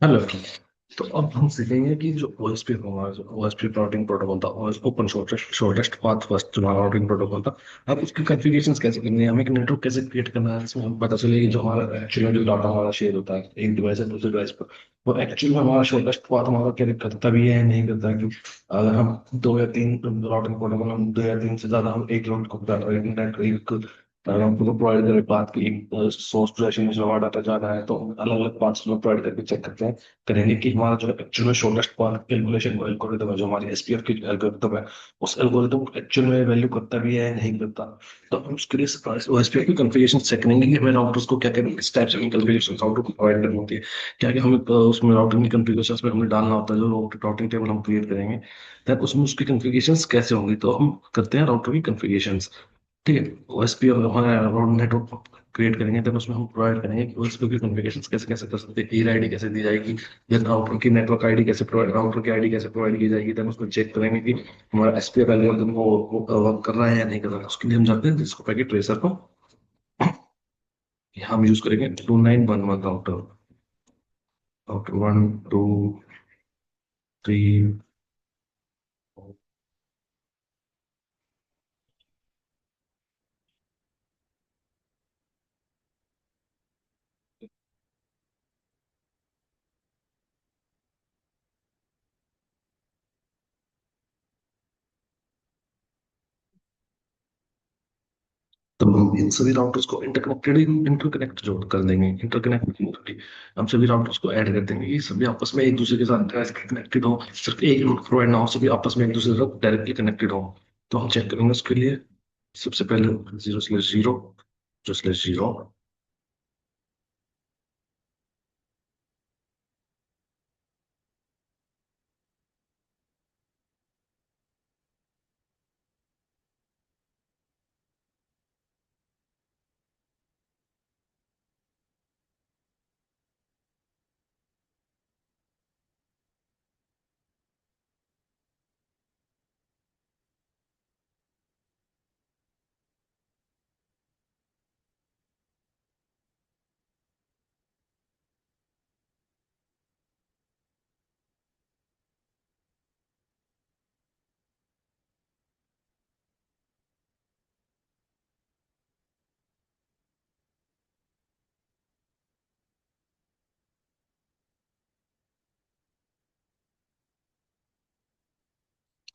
Hello. तो अब हम सीखेंगे कि जो ओएसपी हमारा जो ओएसपी राउटिंग प्रोटोकॉल था, ओपन शॉर्टेस्ट पाथ फर्स्ट जो हमारा राउटिंग प्रोटोकॉल था। अब उसकी कॉन्फ़िगरेशंस कैसे करनी है, हमें एक नेटवर्क कैसे क्रिएट करना है, इसमें हमें पता चले कि जो हमारा एक्चुअल में जो डाटा हमारा शेयर होता है एक डिवाइस से दूसरे डिवाइस पर, वो एक्चुअल में हमारा शॉर्टेस्ट पाथ हमारा कैसे करता भी है या नहीं करता है। क्योंकि अगर हम दो या तीन राउटिंग प्रोटोकॉल, हम दो या तीन से ज्यादा हम एक राउट को इंटरनेट एक हमको तो प्रोवाइड करें बात की एक सोर्स टू डेस्टिनेशन हमारा डाटा जाना है, तो अलग अलग पाथ्स में प्रोवाइड करके चेक करते हैं, करेंगे कि हमारा जो एक्चुअल में शॉर्टेस्ट पाथ कैलकुलेशन एल्गोरिथम है, जो हमारी एसपीएफ की एल्गोरिथम है, उस एल्गोरिथम एक्चुअल में वैल्यू करता भी है या नहीं करता। तो हम उसके लिए एसपीएफ की कॉन्फ़िगरेशन चेक करेंगे कि हमें राउटर्स को क्या क्या किस टाइप से कॉन्फ़िगरेशन राउटर को प्रोवाइड करनी होती है, क्या क्या हमें उसमें राउटिंग की कॉन्फ़िगरेशन में हमें डालना होता है। जो राउटिंग टेबल हम क्रिएट करेंगे, तब उसमें उसकी कॉन्फ़िगरेशंस कैसे होंगी, तो हम करते हैं राउटर की कॉन्फ़िगरेशंस। ठीक है। ओएसपी और हमारा राउटर नेटवर्क क्रिएट करेंगे, तब उसमें हम प्रोवाइड करेंगे कि ओएसपी की कॉन्फ़िगरेशन कैसे कैसे कर सकते हैं, ईर आईडी कैसे दी जाएगी, या राउटर की नेटवर्क आईडी कैसे प्रोवाइड, राउटर की आईडी कैसे प्रोवाइड की जाएगी। तब उसको चेक करेंगे कि हमारा एसपीएफ एल्गोरिथम वो वर्क कर रहा है या नहीं कर रहा है। उसके लिए हम जाते हैं जिसको पैकेट ट्रेसर को हम यूज करेंगे 2911 राउटर, राउटर 1 2 3। तो हम इन सभी राउटर्स को इंटरकनेक्टेड इंटरकनेक्ट जोड़ कर देंगे, इंटरकनेक्ट। हम सभी राउटर्स को ऐड कर देंगे कि सभी आपस में एक दूसरे के साथ कनेक्टेड हो, सिर्फ एक रूट प्रोवाइड ना हो, सभी आपस में एक दूसरे के साथ डायरेक्टली कनेक्टेड हो। तो हम चेक करेंगे उसके लिए। सबसे पहले 0/0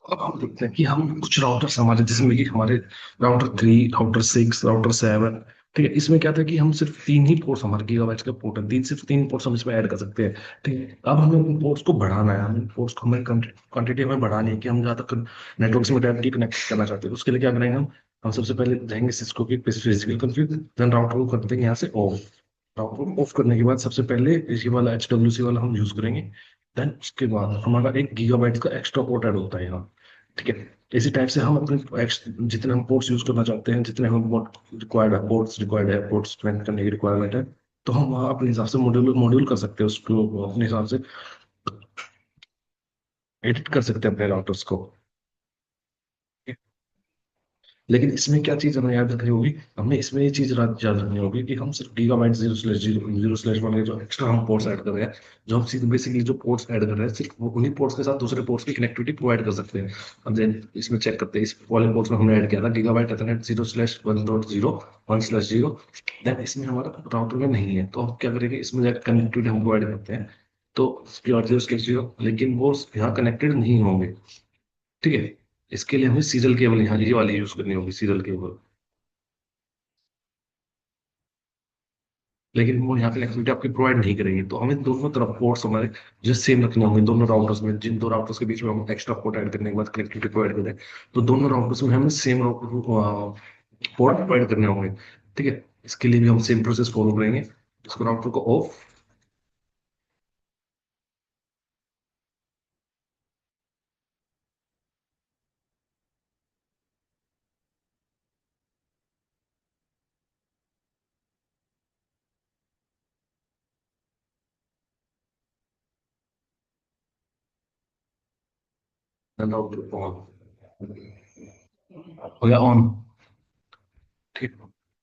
अब हम देखते हैं कि हम कुछ राउटर्स हमारे, जिसमें कि हमारे राउटर 3, राउटर 6, राउटर 7। ठीक है। इसमें क्या था कि हम सिर्फ तीन ही पोर्ट्स, हमारे गीगाबाइट्स का पोर्ट है तीन, सिर्फ तीन पोर्ट्स हम इसमें ऐड कर सकते हैं। ठीक है। अब हमें उन पोर्ट्स को बढ़ाना है, हमें पोर्ट्स को हमें क्वांटिटी हमें बढ़ानी है कि हम जहाँ तक नेटवर्क में डायरेक्टली कनेक्ट करना चाहते हैं। उसके लिए क्या करेंगे, हम सबसे पहले जाएंगे सिस्को की फिजिकल कॉन्फ़िग, देन राउटर को करते हैं यहाँ से ऑफ। राउटर को ऑफ करने के बाद सबसे पहले ये वाला HWC वाला हम यूज करेंगे। देन उसके बाद हमारा 1 गीगाबाइट का एक्स्ट्रा पोर्ट ऐड होता है यहाँ। ठीक है। इसी टाइप से हम अपने जितने हम पोर्ट्स यूज करना चाहते हैं, जितने हम रिक्वायर्ड है पोर्ट्स करने की रिक्वायरमेंट है, तो हम वहाँ अपने हिसाब से मॉड्यूल मॉड्यूल कर सकते हैं, उसको अपने हिसाब से एडिट कर सकते हैं अपने राउटर्स को। लेकिन इसमें क्या चीज हमें याद रखनी होगी, हमें इसमें ये चीज याद रखनी होगी कि हम सिर्फ गीगाबाइट 0/0 वाले जो एक्स्ट्रा हम पोर्ट्स ऐड कर रहे हैं, जो हम सीधे बेसिकली जो पोर्ट्स ऐड कर रहे हैं, सिर्फ उन्हीं पोर्ट्स के साथ दूसरे पोर्ट्स की कनेक्टिविटी प्रोवाइड कर सकते हैं। अब देन इसमें चेक करते हैं, इस वाले पोर्ट्स में हमने ऐड किया था गीगाबाइट एथरनेट 0/1.0 देन इसमें हमारा राउटर में नहीं है, तो हम क्या करेंगे, इसमें जाकर कनेक्टिविटी हम प्रोवाइड करते हैं। तो 0/0, लेकिन वो यहाँ कनेक्टेड नहीं होंगे। ठीक है। इसके लिए हमें सीरियल केबल यहाँ ये वाली यूज करनी होगी, सीरियल केबल। लेकिन वो यहाँ कनेक्टिविटी आपकी प्रोवाइड नहीं करेगी, तो हमें दोनों तरफ पोर्ट्स हमारे जो सेम रखने होंगे दोनों राउटर्स में। जिन दो राउटर्स के बीच में हम एक्स्ट्रा पोर्ट ऐड करने के बाद कनेक्टिविटी प्रोवाइड करें, तो दोनों राउटर्स में हमें सेम पोर्ट प्रोवाइड करने होंगे। ठीक है। इसके लिए भी हम सेम प्रोसेस फॉलो करेंगे। इसको राउटर को ऑफ, राउटर को ऑन हो गया, ऑन। ठीक।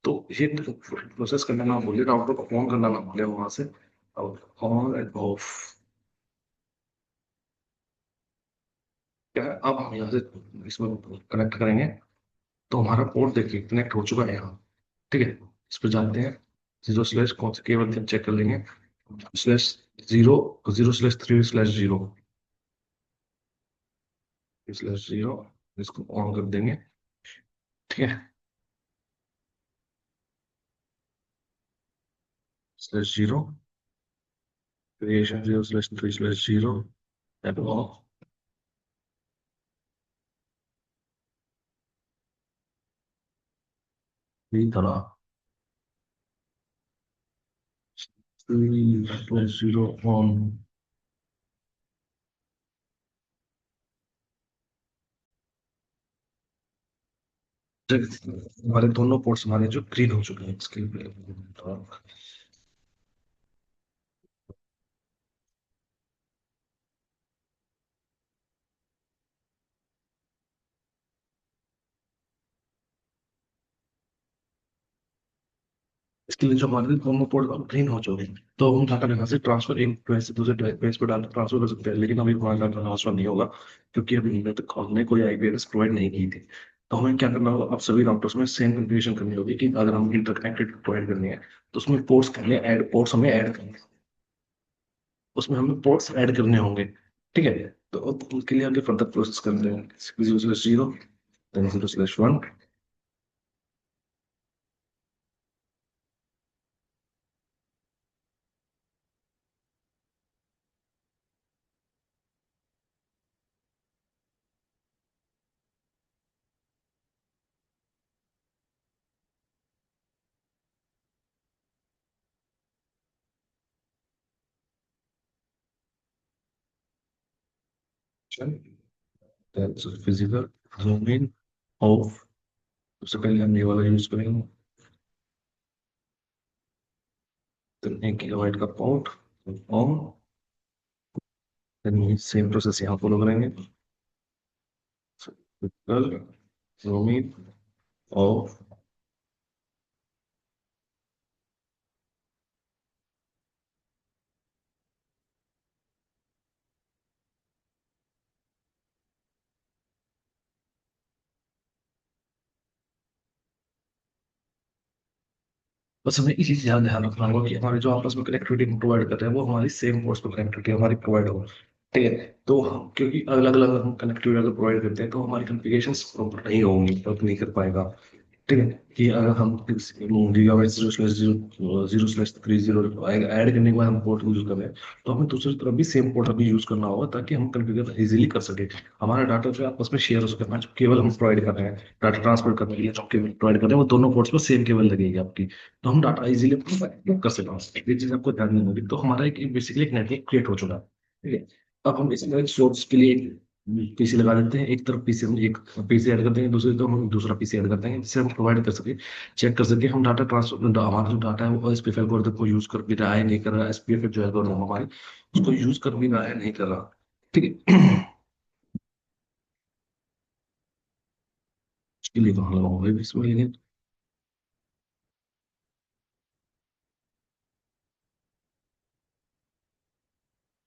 तो ये प्रोसेस करना ना भूलिए, राउटर को ऑन करना ना भूलिए वहां से। ऑन एंड ऑफ क्या है? अब हम यहाँ से इसमें कनेक्ट करेंगे, तो हमारा पोर्ट देखिए कनेक्ट हो चुका है यहाँ। ठीक है, इस पर जाते हैं, जीरो स्लैश कौन से केवल हम चेक कर लेंगे, slash zero, zero slash three slash zero slash zero, इसको ऑन कर देंगे। ठीक है, slash zero, creation zero slash three slash zero, end of three तरह थ्री स्लैश जीरो ऑन। हमारे दोनों पोर्ट्स हमारे जो ग्रीन हो चुके हैं इसके लिए। इसके लिए जो हमारे दोनों पोर्ट अब ग्रीन हो चुके हैं, तो हम डाटा यहाँ से ट्रांसफर एक डिवाइस से दूसरे डिवाइस पर डाटा ट्रांसफर कर सकते हैं, लेकिन अभी हमारा डाटा ट्रांसफर नहीं होगा, क्योंकि अभी हमने कोई आईपी एड्रेस प्रोवाइड नहीं की थी। तो हमें क्या करना होगा, अब सभी राउटर्स में सेम कन्फिग्रेशन करनी होगी कि अगर हम इंटरकनेक्टेड प्रोवाइड करनी है, तो उसमें पोर्ट्स करने ऐड, पोर्ट्स हमें ऐड करने, उसमें हमें पोर्ट्स ऐड करने होंगे। ठीक है, तो अब उसके लिए आगे फर्दर प्रोसेस करते हैं, zero slash zero, then zero slash one. Physical zoom in of, सबसे पहले हम ये वाला यूज करेंगे, तो 1 गीगाबाइट का port on, then same process यहाँ फॉलो करेंगे, फिजिकल जूम इन ऑफ। बस हमें इसी चीज का ध्यान रखना होगा कि हमारे जो आपस में कनेक्टिविटी प्रोवाइड कर रहे हैं वो हमारी सेम पोर्ट्स पर कनेक्टिविटी हमारी प्रोवाइड हो। ठीक है, तो हम क्योंकि अलग अलग हम कनेक्टिविटी अगर प्रोवाइड करते हैं तो हमारी कॉन्फ़िगरेशन प्रॉपर नहीं होंगी, वर्क नहीं कर पाएगा। ठीक है, कि अगर हम gigabyte zero slash zero zero slash three zero add करने के बाद हम पोर्ट यूज कर रहे हैं, तो हमें दूसरी तरफ भी सेम पोर्ट अभी यूज करना होगा, ताकि हम कॉन्फ़िगर इजीली कर सके, हमारा डाटा जो है आपस में शेयर हो सके। जो केबल हम प्रोवाइड कर रहे हैं डाटा ट्रांसफर करने के लिए, जो केबल प्रोवाइड कर रहे हैं वो दोनों पोर्ट्स पर सेम केबल लगेगी आपकी, तो हम डाटा इजीली कर सकें। ये चीज आपको ध्यान देनी होगी। तो हमारा एक बेसिकली एक नेटवर्क क्रिएट हो चुका है। ठीक है, अब हम इसमें सोर्स के लिए पीसी लगा देते हैं, एक तरफ पीसी हम एक पीसी ऐड कर देंगे, दूसरी तरफ हम दूसरा पीसी ऐड कर देंगे, जिससे हम प्रोवाइड कर सके, चेक कर सके हम डाटा ट्रांसफर, हमारा जो डाटा है वो एसपीएफ एल्गोरिथम को यूज कर भी रहा है नहीं कर रहा है, एसपीएफ जो एल्गोरिथम हमारे उसको यूज कर भी रहा है नहीं कर रहा। ठीक है, उसके लिए तो हम लोग भी इसमें लेंगे।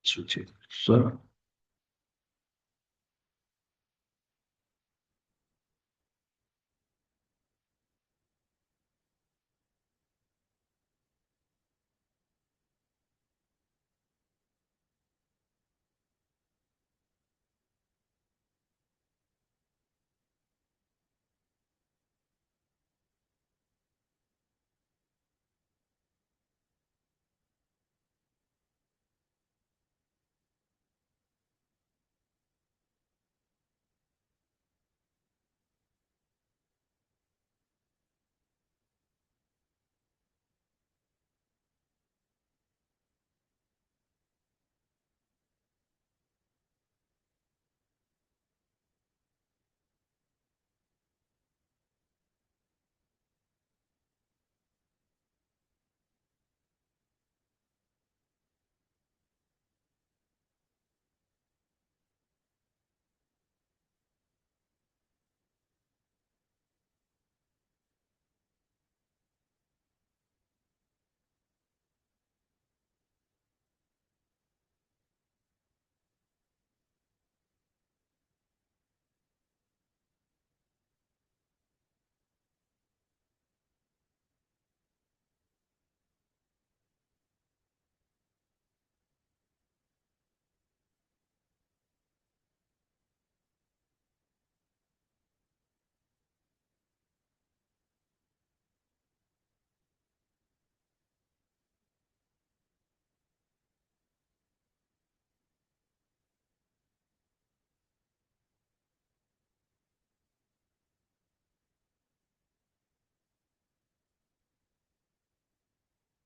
सर,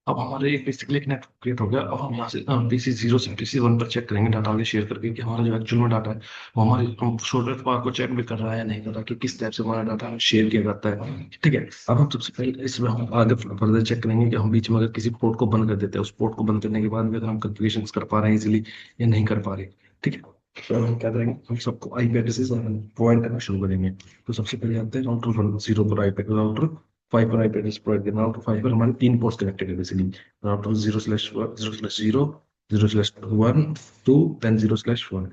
अब हमारे एक बेसिकली एक नेटवर्क क्रिएट हो गया। अब हम यहाँ से पीसी जीरो से पीसी वन पर चेक करेंगे डाटा आगे शेयर करके कि हमारा जो एक्चुअल में डाटा है वो हमारी शोल्डर पार को चेक भी कर रहा है या नहीं कर रहा, कि किस टाइप से हमारा डाटा शेयर किया जाता है। ठीक है। अब हम सबसे पहले इसमें हम आगे फर्दर चेक करेंगे कि हम बीच में अगर किसी पोर्ट को बंद कर देते हैं, उस पोर्ट को बंद करने के बाद भी अगर हम कन्फिगरेशन कर पा रहे हैं इजिली या नहीं कर पा रहे। ठीक है। तो हम क्या करेंगे, हम सबको आईपी एड्रेसेस प्रोवाइड करना शुरू करेंगे। तो सबसे पहले आते हैं राउटर जीरो पर आईपी राउटर फाइव पर आईपी एड्रेस प्रोवाइड करना। राउटर फाइव पर हमारे तीन पोर्ट्स कनेक्टेड है basically. Router zero, zero slash one, two, then zero slash one.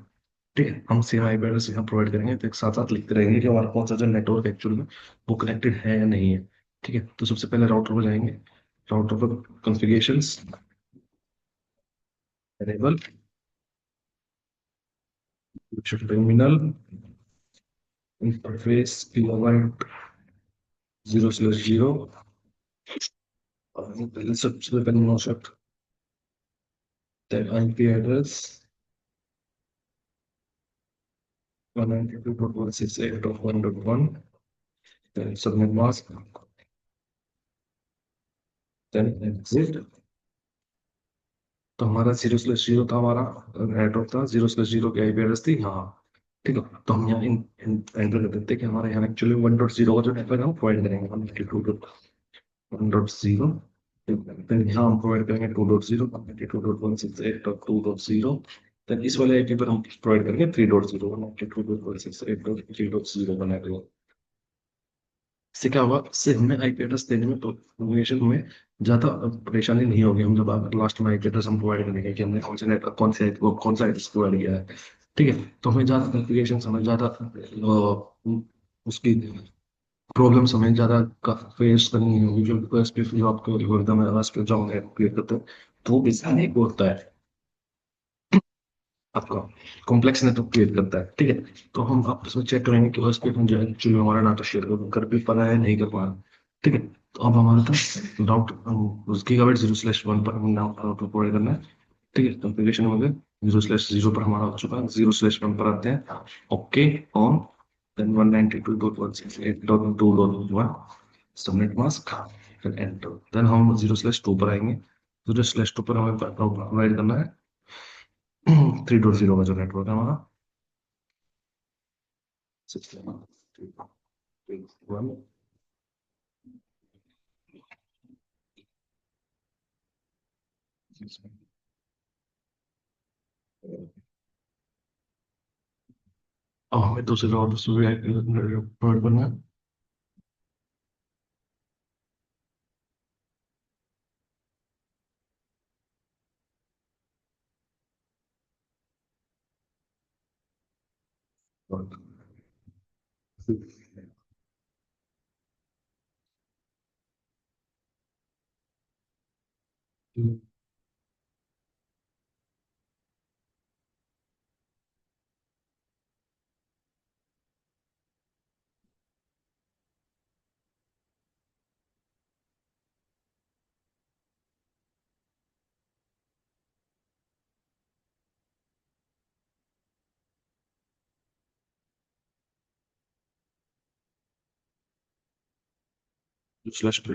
ठीक है। हम सेम आईपी एड्रेस यहाँ प्रोवाइड करेंगे, तो एक साथ साथ लिखते रहेंगे कि हमारा कौन सा जो नेटवर्क एक्चुअल में वो कनेक्टेड है या नहीं है। ठीक है। तो सबसे पहले राउटर पर जाएंगे। राउटर पर configurations, enable, terminal, interface kilobyte zero slash zero, और पहले सबसे पहले no shift, then IP address 192.168.1.1, then subnet mask, then exit। तो हमारा जीरो स्लैश जीरो था, हमारा नेटवर्क था, जीरो स्लैश जीरो की आईपी एड्रेस थी यहाँ। ठीक है। तो हम यहाँ एंटर कर देते हैं कि हमारे यहाँ एक्चुअली वन डॉट जीरो का जो नेटवर्क है हम प्रोवाइड करेंगे, 192.1.0। फिर यहाँ हम प्रोवाइड करेंगे 2.0, 192.168.2.0। देन इस वाले आईपी पर हम प्रोवाइड करेंगे 3.0, 192.168.3.0 का नेटवर्क। इससे क्या होगा, इससे हमें आईपी एड्रेस देने में, प्रोपगेशन में ज्यादा परेशानी नहीं होगी। हम जब लास्ट में आईपी एड्रेस हम प्रोवाइड करेंगे कि हमने कौन से नेटवर्क कौन सा एड्रेस प्रोवाइड किया है। ठीक है। तो हमें ज्यादा कॉन्फ़िगरेशन, हमें ज्यादा उसकी प्रॉब्लम्स हमें ज्यादा फेस करनी नहीं होगी। जो एस पी जो आपको एल्गोरिदम है एस पे जो हम क्रिएट करते हैं, तो वो बेसिकली एक होता है आपका कॉम्प्लेक्स नेटवर्क क्रिएट करता है। ठीक है। तो हम आप इसमें चेक करेंगे कि उस पे हम जो एक्चुअली हमारा डाटा शेयर कर भी पा रहा है नहीं कर पा रहा। ठीक है। तो अब हमारा था राउट उस गीगाबाइट जीरो स्लैश वन पर हमें नाम राउटर प्रोवाइड करना है। ठीक है। कॉन्फ़िगरेशन में गए, जीरो स्लैश जीरो पर हमारा हो चुका है, जीरो स्लैश वन पर आते हैं, okay on, then 192.168.2.1 subnet mask, फिर एंटर। देन हम जीरो स्लैश टू पर आएंगे। जीरो स्लैश टू पर हमें प्रोवाइड करना है 3.0 का जो नेटवर्क है हमारा, 61, अब हमें दूसरे राउटर से भी प्रोवाइड करना है। स्लैश टू,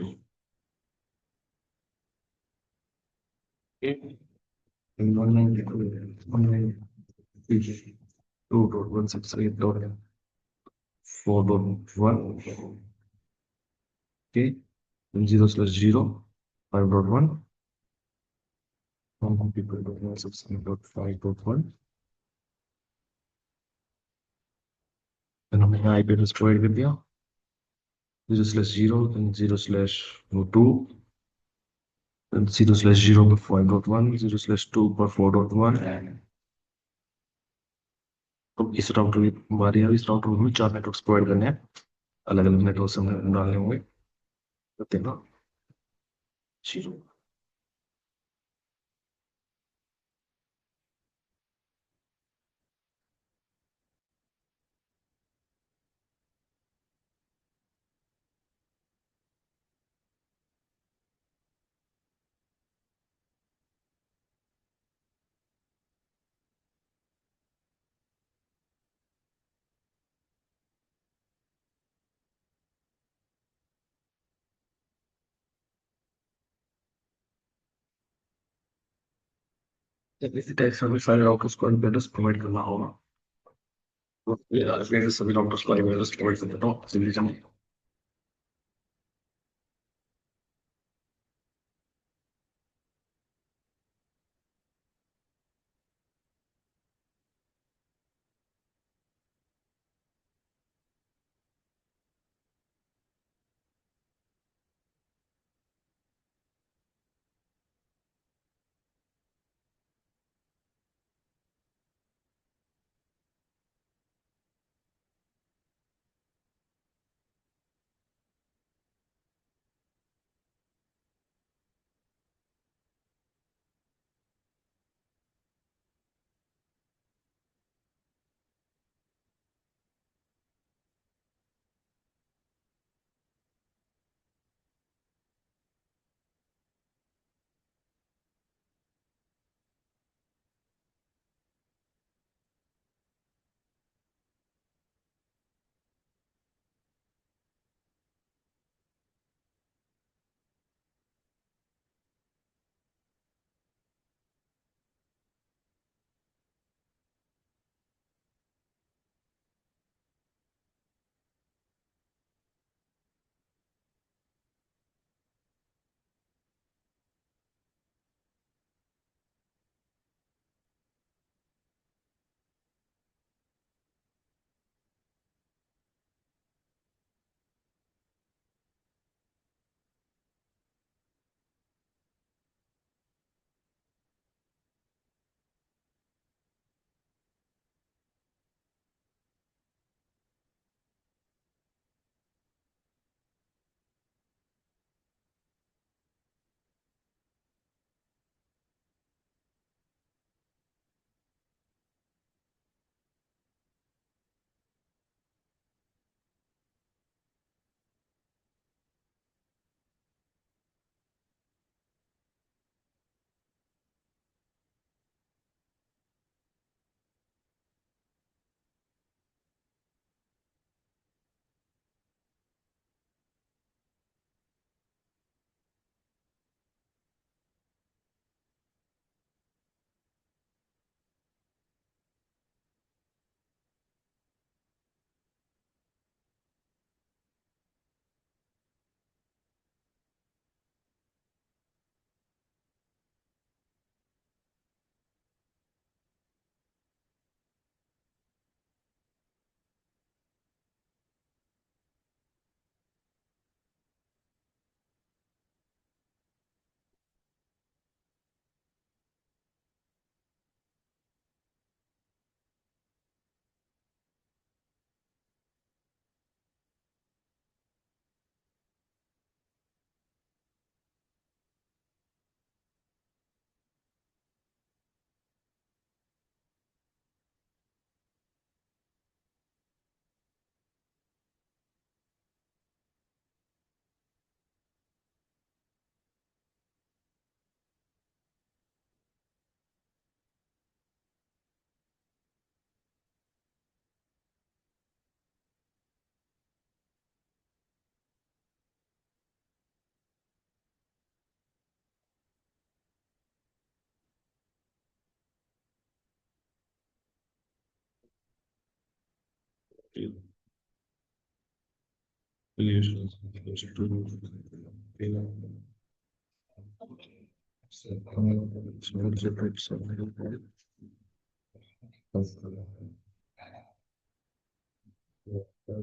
192.168.4.1 के, जीरो स्लैश जीरो, 5.1, 192.168.5.1। फिर हमने यहाँ आईपी एड्रेस प्रोवाइड कर दिया, zero slash zero, zero slash to, zero slash zero पर 5.1, जीरो स्लैश टू पर 4.1। तो इस राउटर की बारी है। इस राउटर में हमें चार नेटवर्क्स प्रोवाइड करने हैं, अलग अलग नेटवर्क्स हमें डालने होंगे। करते हैं ना, जीरो। जब इसी टाइप से हमें सारे डॉक्टर्स को एवेयरनेस प्रोवाइड करना होगा। मेरे सभी डॉक्टर्स को अवेयरनेस प्रोवाइड कर देता हूँ सिविलिजन।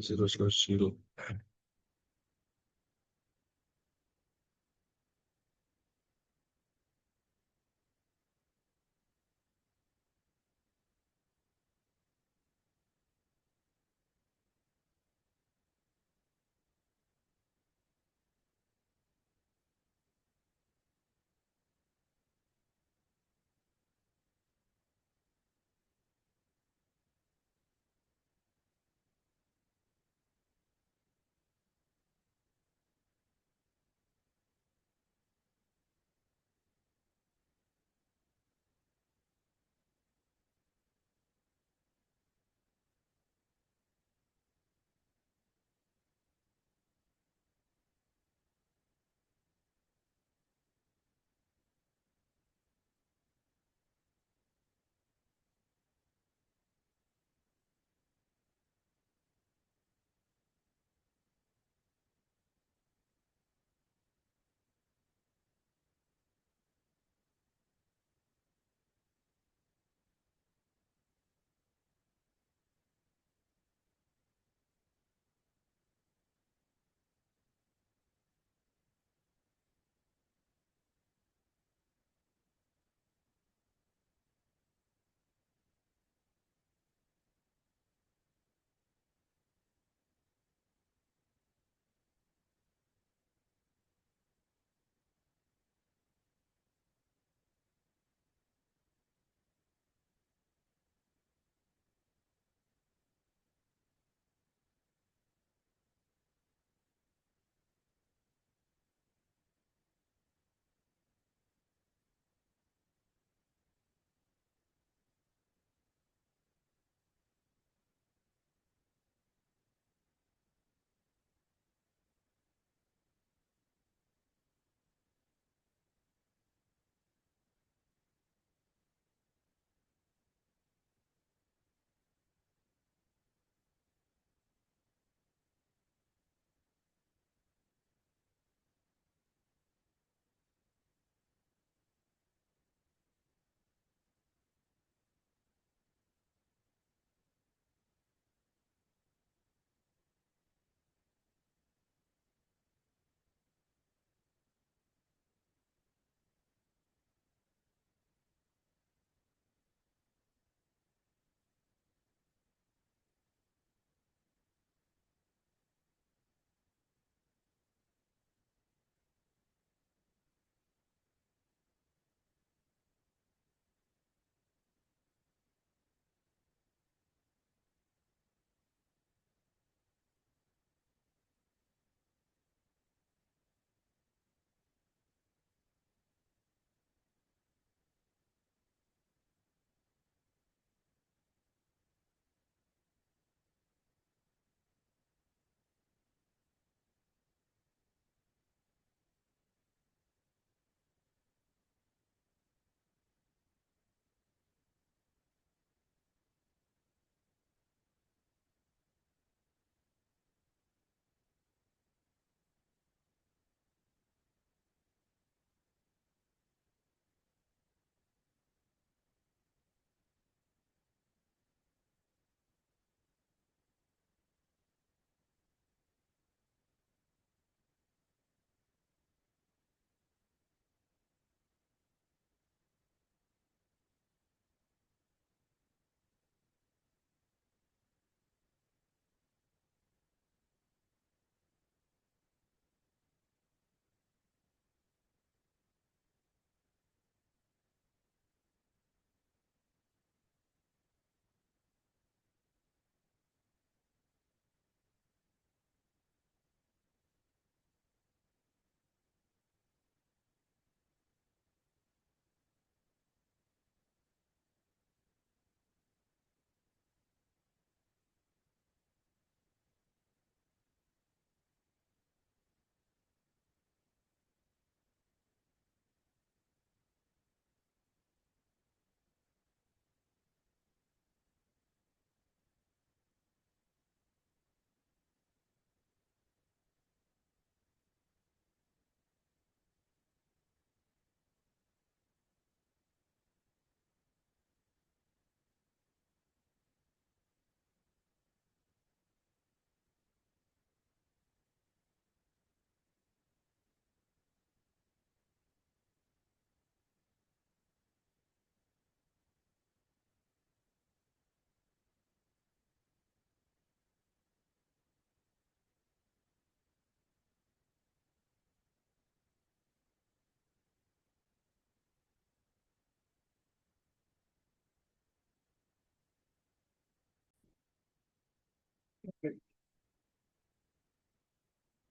Zero slash zero.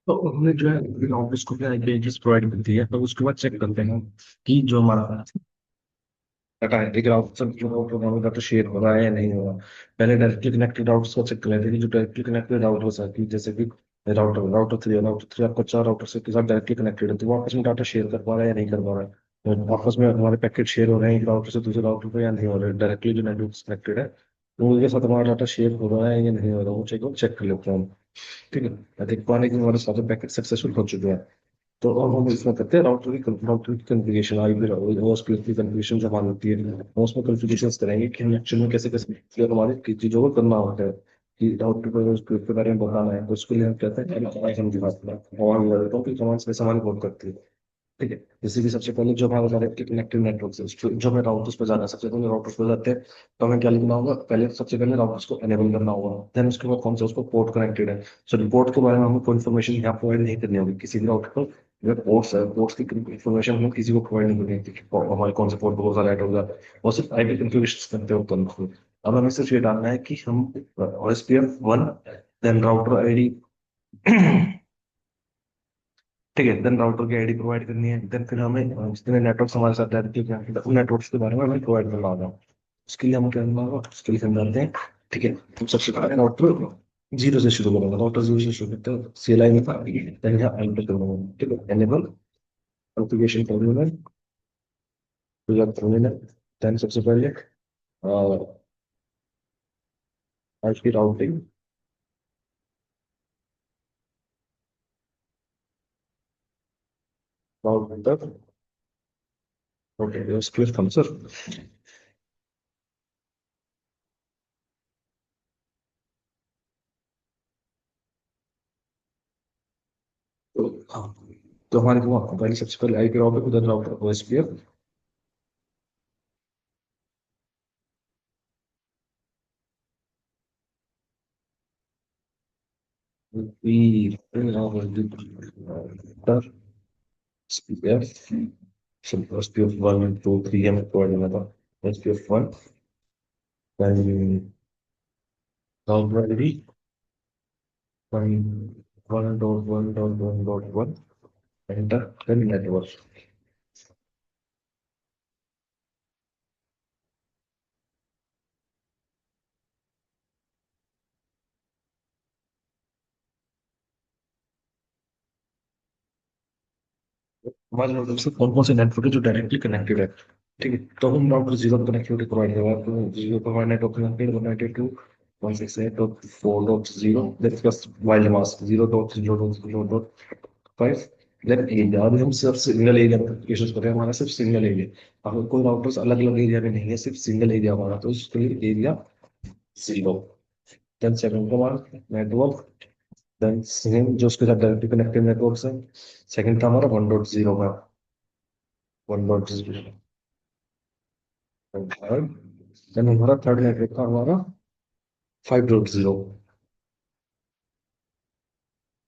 तो उन्होंने जो है ऑफिस को क्या आईपी एड्रेस प्रोवाइड कर दिया है, तो उसके बाद चेक करते हैं कि जो हमारा डाटा है लेकिन राउटर जो राउटर डाटा शेयर हो रहा है या नहीं हो रहा। पहले डायरेक्टली कनेक्टेड राउटर्स को चेक कर लेते हैं कि जो डायरेक्टली कनेक्टेड राउटर्स है कि जैसे कि राउटर 3 आपका 4 राउटर से के साथ डायरेक्टली कनेक्टेड है, तो वो आपस में डाटा शेयर कर पा रहा है या नहीं कर पा रहा है। तो आपस में हमारे पैकेट शेयर हो रहे हैं एक राउटर से दूसरे राउटर पे या नहीं हो रहे हैं, डायरेक्टली जो नेटवर्क कनेक्टेड है तो उनके साथ हमारा डाटा शेयर हो रहा है या नहीं हो रहा है, वो चेक कर लेते हैं हम। ठीक है, देख पाने कि हमारे सारे पैकेट सक्सेसफुल हो चुके हैं। तो अब हम इसमें करते हैं राउटर की कॉन्फ़िगरेशन। आई भी ओएसपीएफ की कॉन्फ़िगरेशन जब मान होती है, हम उसमें कॉन्फ़िगरेशन करेंगे कि हम एक्चुअल में कैसे कैसे फिर हमारी किस चीज़ों को करना होता है कि राउटर को ओएसपीएफ के बारे में बताना है, तो उसके लिए हम कहते हैं कि कमांड दिखाते हैं कमांड देता हूँ कि कमांड से सामान कोड करती है। ठीक है, जैसे कि सबसे पहले जो हमारे डायरेक्टली कनेक्टेड नेटवर्क है जो हमें राउटर्स पे जाना है, सबसे पहले राउटर्स पे जाते हैं तो हमें क्या लिखना होगा, पहले सबसे पहले राउटर्स को एनेबल करना होगा, देन उसके बाद कौन सा उसको पोर्ट कनेक्टेड है। सो पोर्ट के बारे में हमें कोई इन्फॉर्मेशन यहाँ प्रोवाइड नहीं करनी होगी किसी भी राउटर को। जो पोर्ट्स है पोर्ट्स की इन्फॉर्मेशन हमें किसी को प्रोवाइड नहीं करनी होती कि हमारे कौन से पोर्ट बहुत सारा ऐड होगा, और सिर्फ आईपी कॉन्फ़िगरेशन करते हो तो अब हमें सिर्फ ये डालना है कि हम OSPF 1 देन राउटर आईडी ठीक है, देन राउटर की आईडी प्रोवाइड करनी है, देन फिर हमें जितने नेटवर्क हमारे साथ डायरेक्टली कनेक्टेड है उन नेटवर्क्स के बारे में हमें प्रोवाइड करना होगा। उसके लिए हम क्या करना होगा, उसके लिए हम जानते हैं। ठीक है, हम सबसे पहले राउटर जीरो से शुरू करेंगे, राउटर जीरो से शुरू करते हैं CLI में देन यहाँ एंटर करूंगा। ठीक है, एनेबल कॉन्फ़िगरेशन टर्मिनल, तो यह टर्मिनल देन सबसे पहले आईपी राउटिंग राउटर ओके उसके लिए हम सर तो हाँ, तो हमारे को पहले सबसे पहले IP router then router OSPF we router SPF SPF 1 2 3 हमें प्रोवाइड करना था। SPF 1 then already 1.1.1.1 enter then network। हमारे राउटर से कौन कौन से नेटवर्क है जो डायरेक्टली कनेक्टेड है। ठीक है, तो हम राउटर जीरो पर कनेक्टिविटी प्रोवाइड करेगा, तो जीरो पर हमारा network connected 192.168.4.0 that plus wild mask 0.0.0.5 then area. अभी हम सिर्फ सिंगल एरिया में एप्लीकेशन कर रहे हैं, हमारा सिर्फ सिंगल एरिया। अगर कोई राउटर्स अलग अलग एरिया में नहीं है, सिर्फ सिंगल एरिया हमारा, तो उसके लिए एरिया 0। देन सेकंड का हमारा नेटवर्क, देन सेम जो उसके साथ डायरेक्टली कनेक्टेड नेटवर्क है। सेकंड था हमारा 1.0 का 1.0। थर्ड देन हमारा थर्ड नेटवर्क था हमारा 5.0।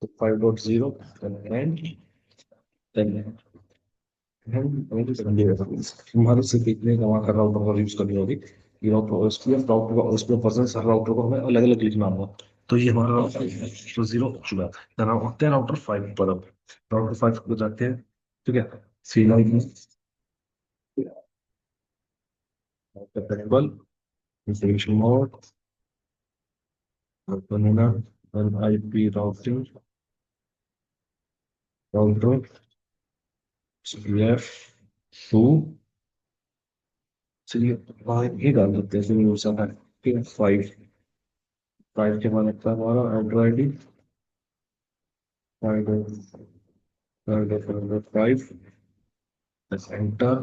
तो 5.0 देन देन हमारे सिर्फ इतने कमा कर राउटर का यूज करनी होगी कि राउटर उसके वर्जन हर राउटर को हमें अलग अलग लिखना होगा। तो ये हमारा तो जीरो हो चुका है। देन हम आते हैं राउटर 5 पर। अब राउटर 5 को जाते हैं। ठीक है, सी लाइन कंपेटेबल इंस्टॉलेशन मोड बनाना IP राउटिंग राउटर CF 2 चलिए ये डाल देते हैं फिर है। ठीक है, 5 के बाद लगता है हमारा Android 5 enter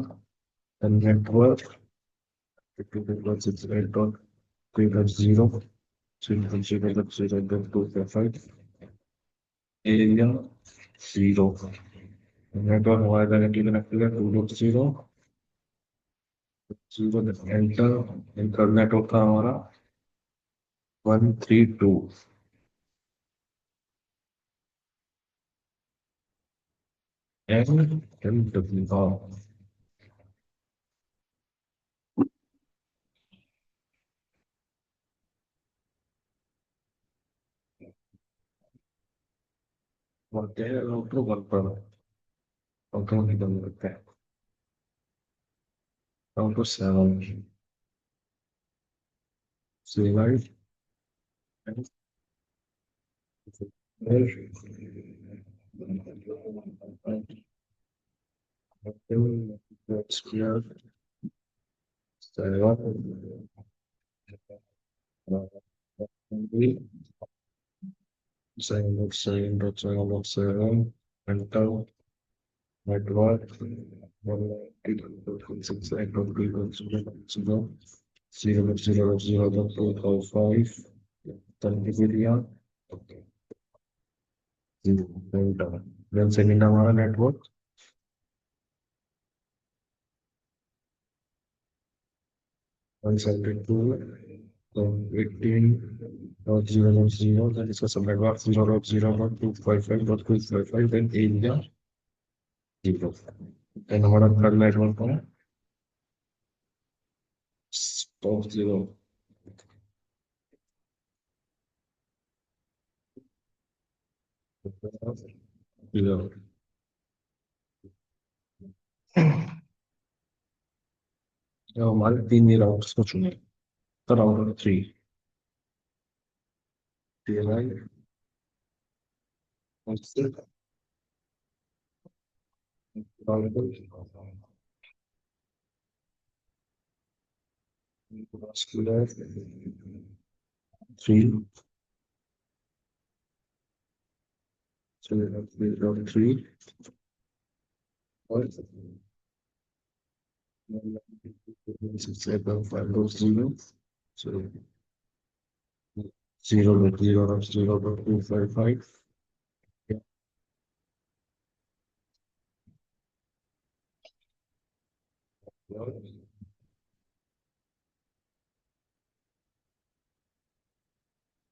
network 52.68.3.0 3.0.0.2.5 area 0। Network हमारा डायरेक्टली कनेक्टेड है 2.0 एंटर इंटरनेट नेटवर्क था हमारा 132। MW हाँ, बोलते हैं राउटर वन पर राउटर वन बंद करते हैं router seven seven seven enter network 192.168.3.0.0.255 then area enter then second हमारा network 172.18.0.0 then इसका सब network 0.0.255.255 then area 0 then हमारा third network है stop 0 0 तो हमारे तीन ही राउटर्स को चुने तो router three TLI three three six eight five zero so 0.0.255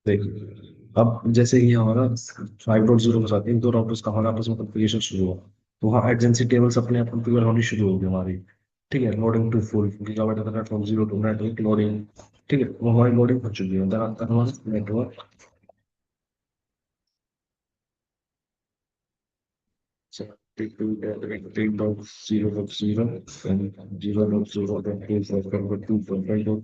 देखिए अब जैसे ही हमारा 5.0 के साथ इन दो राउटर्स का हमारा आपस में कॉन्फ़िगरेशन शुरू हुआ तो वहाँ एडजेंसी टेबल्स अपने आप कॉन्फ़िगर होनी शुरू होगी हमारी ठीक है loading to full gigabyte internet from zero to network loading ठीक है वो हमारी लोडिंग हो चुकी है देन आता है हमारा नेटवर्क 72.18.0.0 and 0.0.255.2.5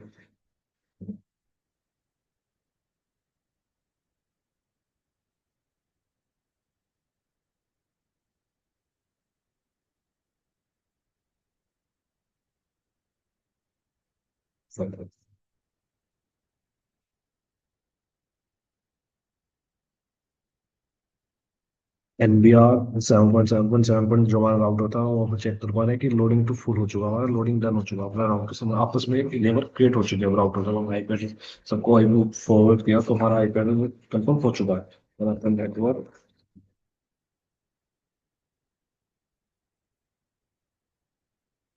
NBR 7.7.7 जो हमारा राउटर था वो हमें चेक कर पा रहे हैं कि लोडिंग टू फुल हो चुका है हमारा लोडिंग डन हो चुका है अपना राउटर से आपस में एक नेबर क्रिएट हो चुके हैं राउटर जब हम आईपैड सबको आई फॉरवर्ड किया तो हमारा आईपैड में कंफर्म हो चुका है और अपना नेटवर्क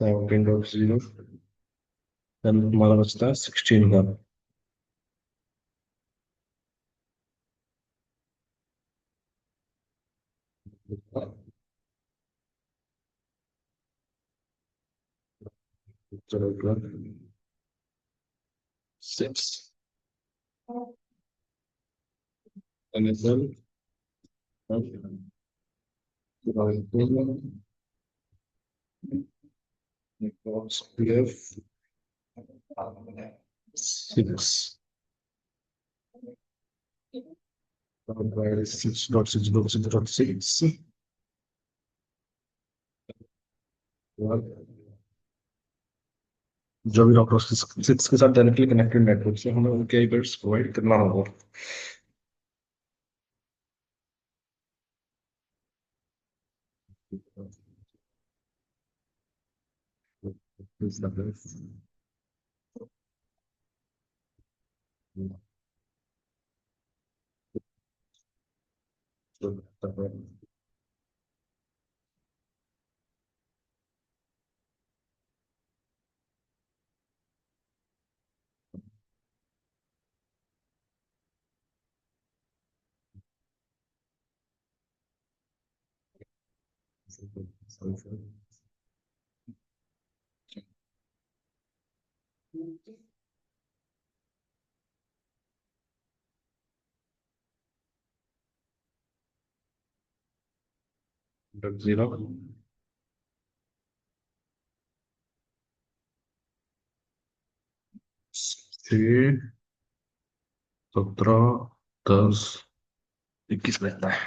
17.0 देन हमारा बचता है 16 का चलो 6 NSL PF 6 6.6.6.6 जो भी डॉक्टर सिक्स के साथ डायरेक्टली कनेक्टेड नेटवर्क से हमें उनके आईपैड्स प्रोवाइड करना होगा जीरो छः 17 10 21 रहता है।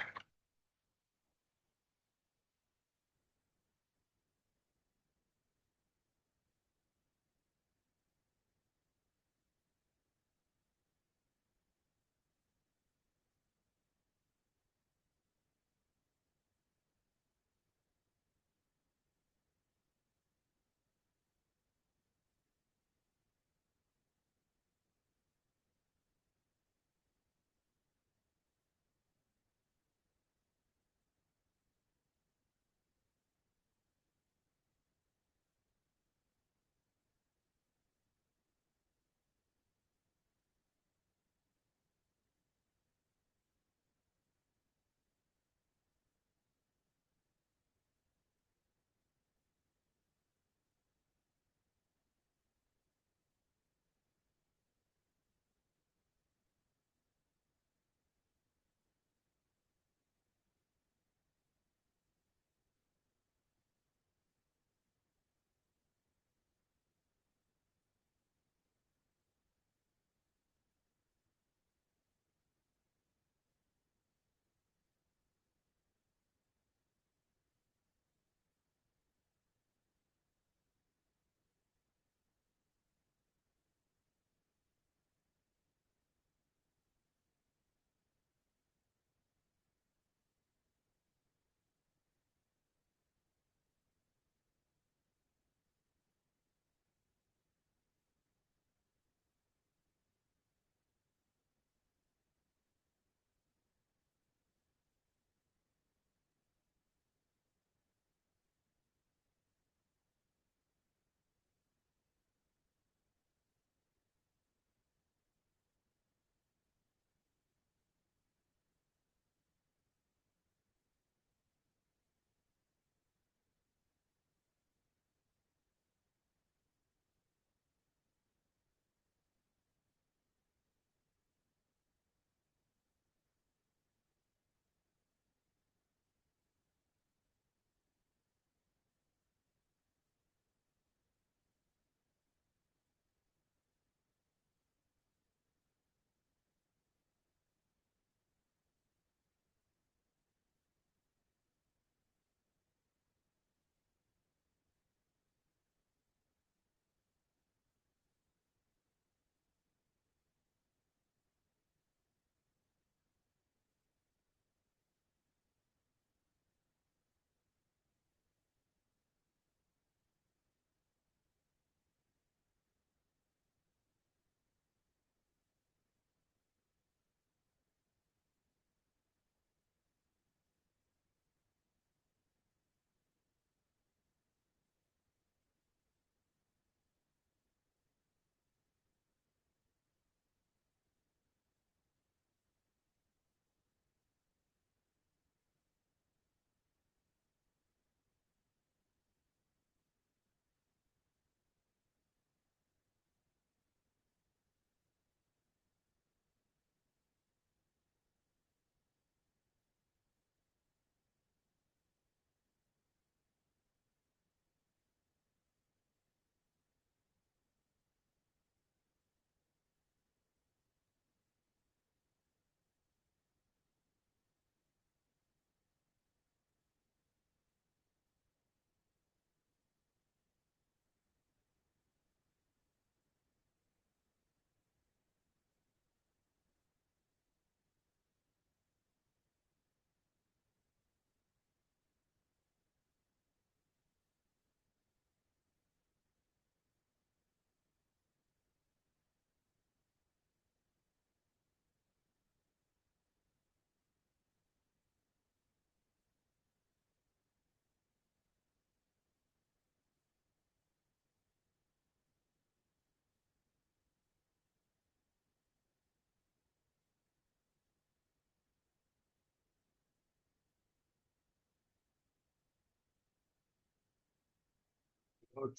और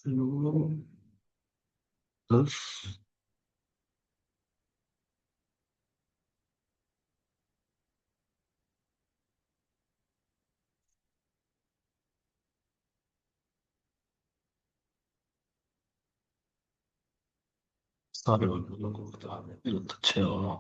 10 सारे लोगों को बहुत अच्छे हो।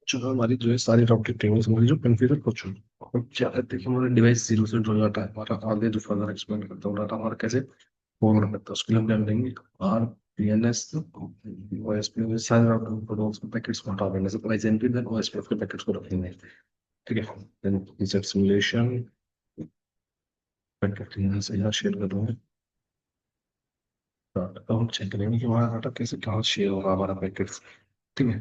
जो हमारी जो है सारी राउटिंग टेबल्स हमारी जो कॉन्फ़िगर हो चुकी है। अब क्या है, देखिए हमारा डिवाइस जीरो से जुड़ जाता है, हमारा आगे जो फर्दर एक्सप्लेन करता है डाटा हमारा कैसे फॉरवर्ड करता है, उसके लिए हम क्या करेंगे, R P N S O S P में सारे राउटिंग प्रोटोकॉल्स के पैकेट्स को हटा देंगे, जैसे SNP then O S P F के पैकेट्स को रखेंगे। ठीक है, देन इंसर्ट सिमुलेशन पैकेट यहाँ से यहाँ शेयर कर दूंगा। अब हम चेक करेंगे कि हमारा डाटा कैसे कहाँ शेयर होगा हमारा पैकेट्स। ठीक है,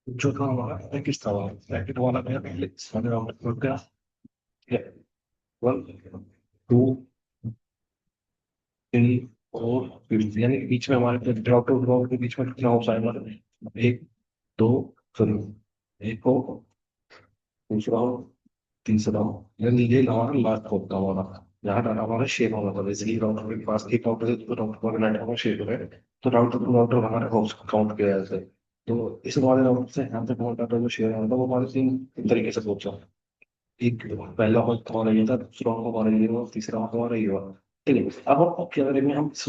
जो था हमारा पैकेट था, पैकेट वाला गया पहले सारे राउंड हो गया। ठीक है, one two three four fifth, यानी कि बीच में हमारे ड्रॉप टू ड्रॉप के बीच में कितना हो जाएगा, एक दो, सॉरी, एक हो, दूसरा हो, तीसरा हो, यानी ये हमारा लास्ट होता हमारा, यहाँ डाटा हमारा शेयर होना था। बेसिकली राउटर के पास एक राउटर से दूसरे राउटर पर नेटवर्क शेयर हो रहा है, तो राउटर टू राउटर हमारे होस्ट काउंट किया जाता है। तो इस वाले राउटर से यहाँ तक हमारा डाटा जो शेयर होता है वो हमारे तीन तरीके से पहुंचा। एक पहला हॉल हमारा ये था, दूसरा हॉल हमारा ये हुआ, तीसरा हॉल हमारा ये हुआ। ठीक है, अब हम क्या करेंगे, हम इस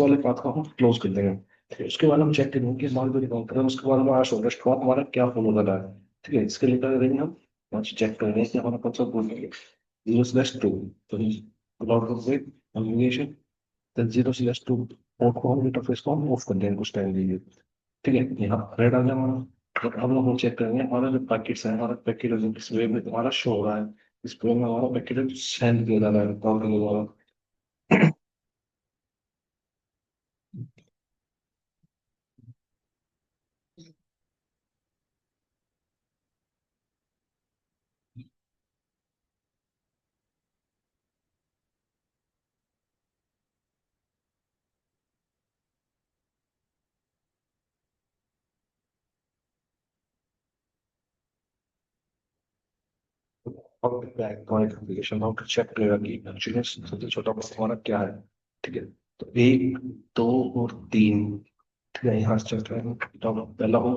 वाले पाथ को हम क्लोज कर देंगे। ठीक है, उसके बाद हम चेक करेंगे कि हमारे जो रिकॉर्ड करें उसके बाद हमारा शॉर्टेस्ट पाथ हमारा क्या फॉलो कर रहा है। ठीक है, इसके लिए क्या करेंगे, हम यहाँ से चेक करेंगे कि हमारा कौन सा बोल है, जीरो स्लैश टू, तो log communication, then zero slash two port को हम इंटरफेस को हम ऑफ कर देंगे कुछ टाइम के लिए। ठीक है, यहाँ रेड आ गया हमारा। तो अब हम चेक करेंगे हमारा जो पैकेट्स है, हमारा पैकेट जो इस वे में हमारा शो हो रहा है, इस वे में हमारा पैकेट सेंड किया जा रहा है काउंटर के द्वारा। और बैक हमारी कॉन्फ़िगरेशन हम चेक करेगा कि एक्चुअली सबसे छोटा बस हमारा क्या है। ठीक है, तो एक, दो और तीन, ठीक है, यहाँ से चलते हैं। तो पहला हो,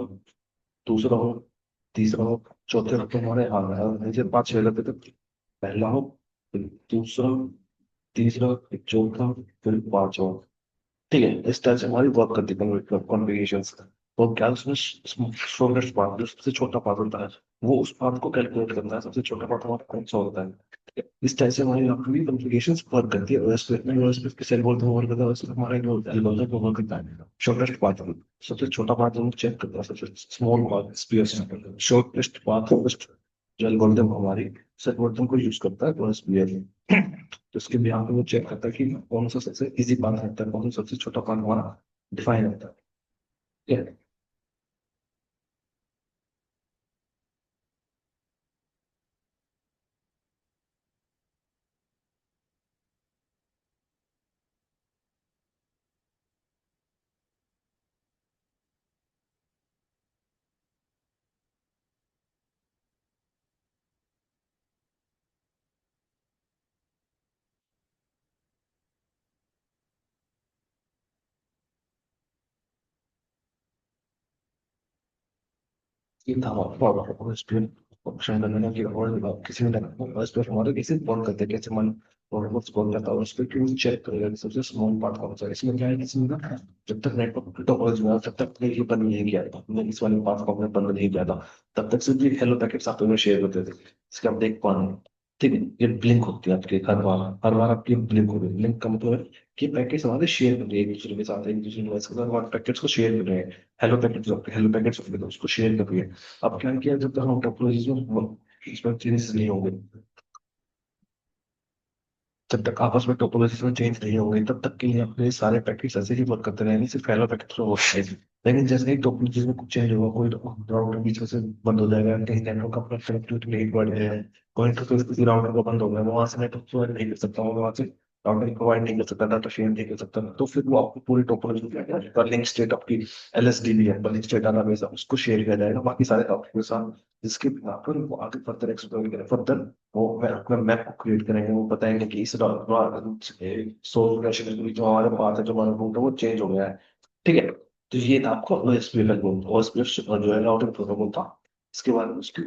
दूसरा हो, तीसरा हो, चौथे हो, तो हमारे हाल है, और नीचे पाँच छह लगते थे। पहला हो, फिर दूसरा, तीसरा, फिर चौथा, फिर पांचवा। ठीक है, इस तरह से हमारी वर्क करती है कॉन्फ़िगरेशन। तो क्या उसमें स्ट्रॉन्गेस्ट पार्ट जो सबसे छोटा पार्ट होता है, वो उस पार्ट को कैलकुलेट करना है, सबसे छोटा पार्ट हमारा कौन सा होता है। ठीक है, इस तरह से हमारी अपनी कॉन्फ़िगरेशन वर्क करती है। ओएस में ओएस के सेल बोलते हैं वर्क करता है, उसमें हमारा जो एल्गोरिथम वो वर्क करता है शॉर्टेस्ट पाथ। सबसे छोटा पाथ हम चेक करते हैं, सबसे small path spear, shortest path जो एल्गोरिथम हमारी एल्गोरिथम को यूज करता है वो स्पीयर। तो उसके भी यहाँ पे वो चेक करता है कि कौन सा सबसे इजी पाथ रहता है, कौन सा सबसे छोटा पाथ हमारा डिफाइन होता है। ठीक है, ये था हमारा ओएसपी ऑप्शन करने की। और किसी ने ओएसपी हमारे कैसे कॉल करते हैं, कैसे मन प्रोटोकॉल्स कॉल करता है उस पर क्यों चेक करेगा कि सबसे स्मॉल पार्ट कौन सा है। इसमें क्या है, इसमें ना जब तक नेटवर्क टोपोलॉजी में जब तक ये बंद नहीं किया था, हमने इस वाले पार्ट को हमने बंद नहीं किया था, तब तक सिर्फ ये हेलो पैकेट्स आपस में शेयर होते थे। इसके आप देख पा रहे हैं, ठीक है, ये ब्लिंक होती है आपके हर बार आपकी ब्लिंक हो रही है। ब्लिंक का मतलब है कि पैकेट्स हमारे शेयर कर रहे हैं एक दूसरे के साथ, एक दूसरे डिवाइस के साथ हमारे पैकेट्स को शेयर कर रहे हैं। हेलो पैकेट्स होते हैं, तो उसको शेयर कर रही है। अब क्या किया, जब तक हम टोपोलॉजी में इसमें चेंजेस नहीं होंगे, जब तक आपस में टोपोलॉजी में चेंज नहीं होंगे, तब तक के लिए अपने सारे पैकेट्स ऐसे ही वर्क करते रहेंगे, सिर्फ हेलो पैकेट्स में वर्क करेंगे। लेकिन जैसे ही टोपोलॉजी में कुछ चेंज होगा, कोई राउटर बीच में से बंद हो जाएगा, कहीं नेटवर्क अपना कनेक्टिविटी नहीं बढ़ गया है, कोई इंटरफेस किसी राउटर को बंद हो गया, वहां से नेटवर्क प्रोवाइड नहीं कर सकता, वहां से राउटर प्रोवाइड नहीं कर सकता, डाटा शेयर नहीं कर सकता, तो फिर वो आपको पूरी टोपोलॉजी का लिंक स्टेट आपकी LSDB है, लिंक स्टेट डाटाबेस है, उसको शेयर किया जाएगा बाकी सारे राउटर के साथ, जिसके बिना पर वो आगे फर्दर एक्सप्लोर करें। फर्दर वो अपना मैप को क्रिएट करेंगे, वो बताएंगे कि इस सोर्स कैशे जो हमारे पास है, जो हमारा रूट है वो चेंज हो गया है। ठीक है, तो ये था आपको OSPF बोलते हैं। OSPF जो है राउटिंग प्रोटोकॉल था। इसके बाद उसकी